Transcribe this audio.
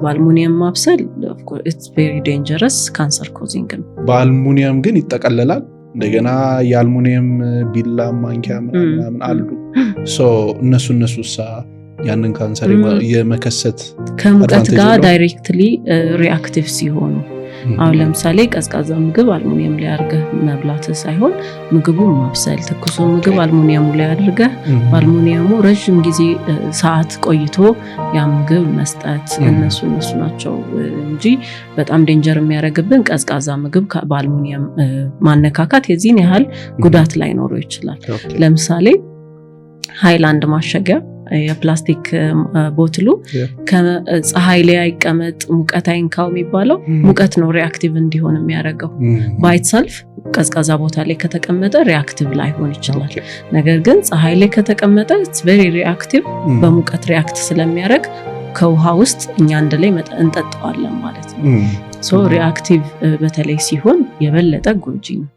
በአልሙኒየም ማብሰል of course it's very dangerous cancer causing ነው። በአልሙኒየም ግን ይጠቀለላል እንደገና የአልሙኒየም ቢላ ማንኪያ ምናምን አሉ ሶ እነሱሳ ያንን ካንሰር የመከሰት ከሙቀት ጋር ዳይሬክትሊ ሪአክቲቭ ሲሆኑ አሁን ለምሳሌ ቀዝቃዛ ምግብ አልሙኒየም ላይ አድርገህ መብላት ሳይሆን ምግቡን ማብሰል ትኩስ ምግብ አልሙኒየሙ ላይ አድርገህ በአልሙኒየሙ ረጅም ጊዜ ሰዓት ቆይቶ ያ ምግብ መስጠት እነሱ ናቸው እንጂ በጣም ዴንጀር የሚያደርግብን ቀዝቃዛ ምግብ በአልሙኒየም ማነካካት የዚህን ያህል ጉዳት ላይ ኖሮ ይችላል። ለምሳሌ ሃይላንድ ማሸጊያ የፕላስቲክ ቦትሉ ከፀሐይ ላይ አይቀመጥ ሙቀት አይንካው የሚባለው ሙቀት ነው ሪአክቲቭ እንዲሆን የሚያደርገው ባይትሰልፍ ቀዝቃዛ ቦታ ላይ ከተቀመጠ ሪአክቲቭ ላይሆን ይችላል። ነገር ግን ፀሐይ ላይ ከተቀመጠ it's very reactive በሙቀት ሪአክት ስለሚያደርግ ከውሃ ውስጥ እኛ አንድ ላይ እንጠጣዋለን ማለት ነው። ሶ ሪአክቲቭ በተለይ ሲሆን የበለጠ ጎጂ ነው።